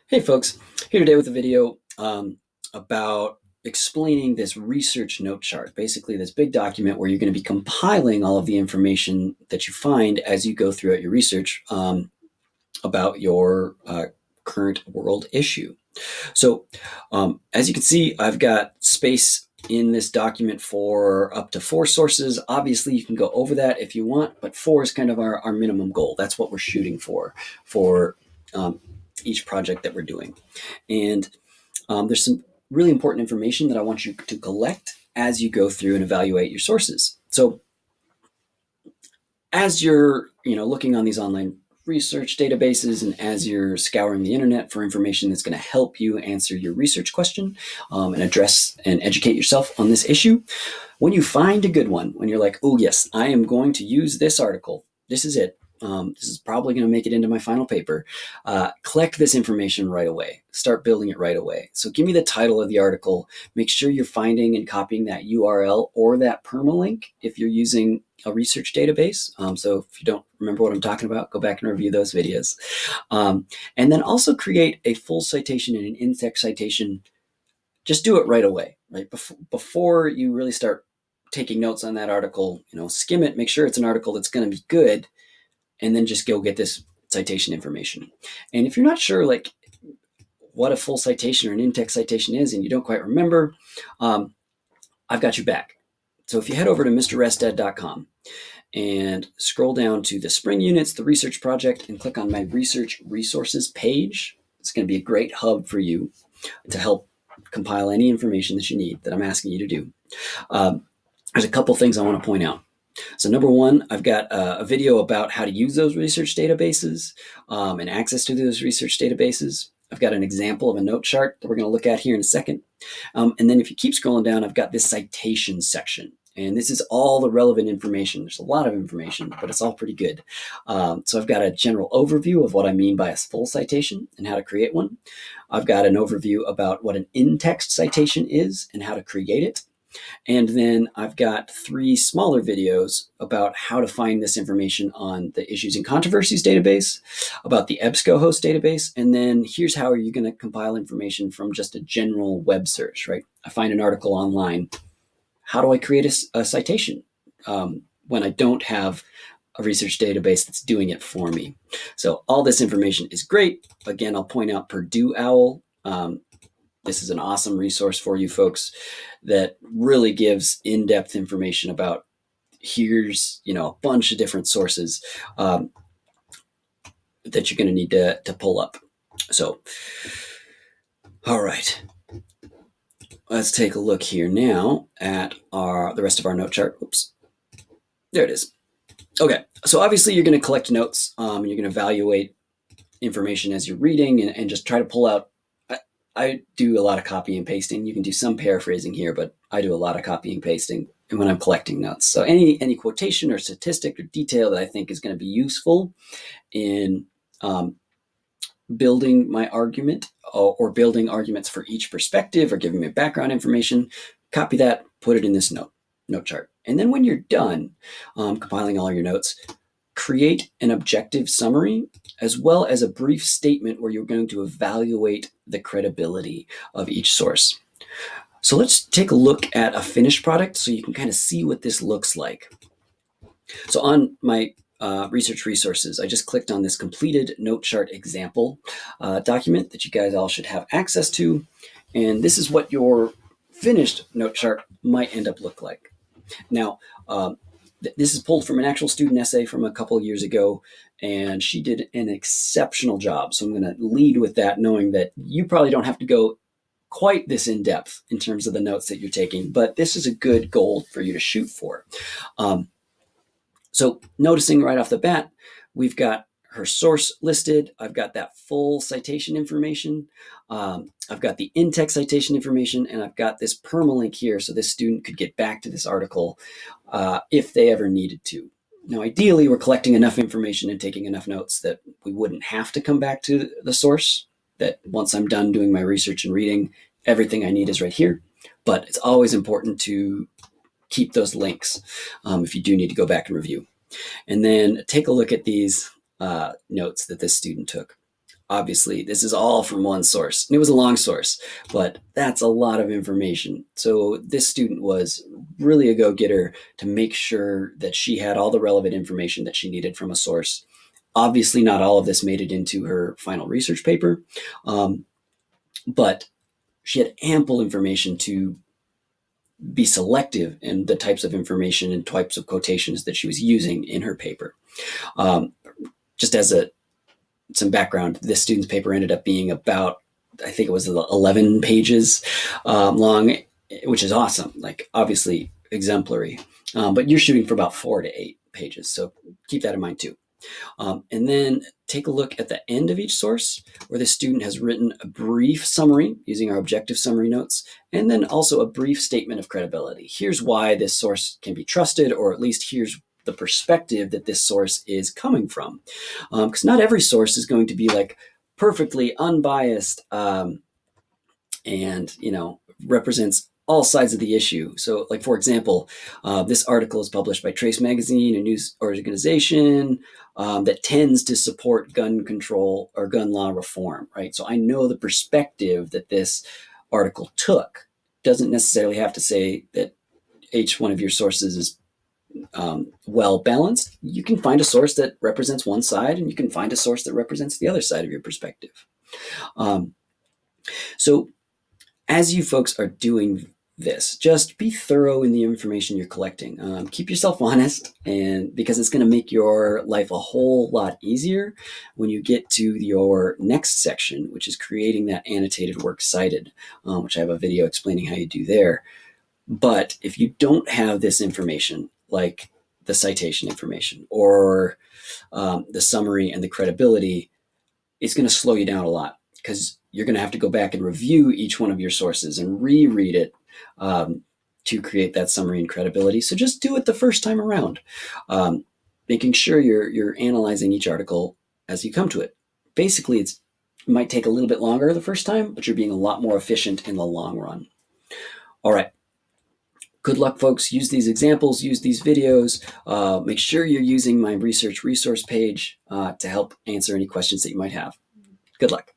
Hey folks, here today with a video about explaining this research note chart. Basically, this big document where you're going to be compiling all of the information that you find as you go throughout your research about your current world issue. So, as you can see, I've got space in this document for up to 4 sources. Obviously, you can go over that if you want, but 4 is kind of our minimum goal. That's what we're shooting for um, each project that we're doing. And there's some really important information that I want you to collect as you go through and evaluate your sources. So as you're looking on these online research databases and as you're scouring the internet for information that's going to help you answer your research question and address and educate yourself on this issue, when you find a good one, when you're like, oh yes, I am going to use this article, this is it, this is probably going to make it into my final paper, collect this information right away. Start building it right away. So give me the title of the article. Make sure you're finding and copying that URL or that permalink if you're using a research database. So if you don't remember what I'm talking about, go back and review those videos. And then also create a full citation and an in-text citation. Just do it right away, right? Before you really start taking notes on that article, skim it, make sure it's an article that's going to be good, and then just go get this citation information. And if you're not sure like what a full citation or an in-text citation is and you don't quite remember, I've got you back. So if you head over to mrrested.com and scroll down to the spring units, the research project, and click on my research resources page, it's going to be a great hub for you to help compile any information that you need that I'm asking you to do. There's a couple things I want to point out. So number one, I've got a video about how to use those research databases and access to those research databases. I've got an example of a note chart that we're going to look at here in a second. And then if you keep scrolling down, I've got this citation section. And this is all the relevant information. There's a lot of information, but it's all pretty good. So I've got a general overview of what I mean by a full citation and how to create one. I've got an overview about what an in-text citation is and how to create it. And then I've got 3 smaller videos about how to find this information on the Issues and Controversies database, about the EBSCOhost database, and then here's how you're going to compile information from just a general web search, right? I find an article online. How do I create a citation when I don't have a research database that's doing it for me? So all this information is great. Again, I'll point out Purdue OWL. This is an awesome resource for you folks that really gives in-depth information about here's a bunch of different sources that you're going to need to pull up. So, all right, let's take a look here now at the rest of our note chart. Oops, there it is. Okay, so obviously you're going to collect notes and you're going to evaluate information as you're reading and just try to pull out. I do a lot of copy and pasting. You can do some paraphrasing here, but I do a lot of copy and pasting when I'm collecting notes. So any quotation or statistic or detail that I think is going to be useful in building my argument or building arguments for each perspective or giving me background information, copy that, put it in this note chart. And then when you're done compiling all your notes, create an objective summary as well as a brief statement where you're going to evaluate the credibility of each source. So let's take a look at a finished product so you can kind of see what this looks like. So on my research resources, I just clicked on this completed note chart example document that you guys all should have access to. And this is what your finished note chart might end up look like. Now, this is pulled from an actual student essay from a couple of years ago, and she did an exceptional job. So I'm going to lead with that, knowing that you probably don't have to go quite this in depth in terms of the notes that you're taking, but this is a good goal for you to shoot for. So noticing right off the bat, we've got her source listed. I've got that full citation information. I've got the in-text citation information, and I've got this permalink here so this student could get back to this article if they ever needed to. Now, ideally, we're collecting enough information and taking enough notes that we wouldn't have to come back to the source, that once I'm done doing my research and reading, everything I need is right here. But it's always important to keep those links if you do need to go back and review. And then take a look at these notes that this student took. Obviously, this is all from one source. And it was a long source, but that's a lot of information. So this student was really a go-getter to make sure that she had all the relevant information that she needed from a source. Obviously, not all of this made it into her final research paper, but she had ample information to be selective in the types of information and types of quotations that she was using in her paper. Just as some background, this student's paper ended up being about, I think it was 11 pages long, which is awesome. Like, obviously exemplary, but you're shooting for about 4 to 8 pages. So keep that in mind too. And then take a look at the end of each source where the student has written a brief summary using our objective summary notes, and then also a brief statement of credibility. Here's why this source can be trusted, or at least here's the perspective that this source is coming from. Because not every source is going to be like perfectly unbiased and, represents all sides of the issue. So, like, for example, this article is published by Trace Magazine, a news organization that tends to support gun control or gun law reform, right? So I know the perspective that this article took. Doesn't necessarily have to say that each one of your sources is well balanced. You can find a source that represents one side, and you can find a source that represents the other side of your perspective. So as you folks are doing this, just be thorough in the information you're collecting. Keep yourself honest, and because it's going to make your life a whole lot easier when you get to your next section, which is creating that annotated works cited, which I have a video explaining how you do there. But if you don't have this information, like the citation information or the summary and the credibility, it's going to slow you down a lot, because you're going to have to go back and review each one of your sources and reread it to create that summary and credibility. So just do it the first time around, making sure you're analyzing each article as you come to it. Basically, it might take a little bit longer the first time, but you're being a lot more efficient in the long run. All right. Good luck, folks. Use these examples, use these videos. Make sure you're using my research resource page to help answer any questions that you might have. Good luck.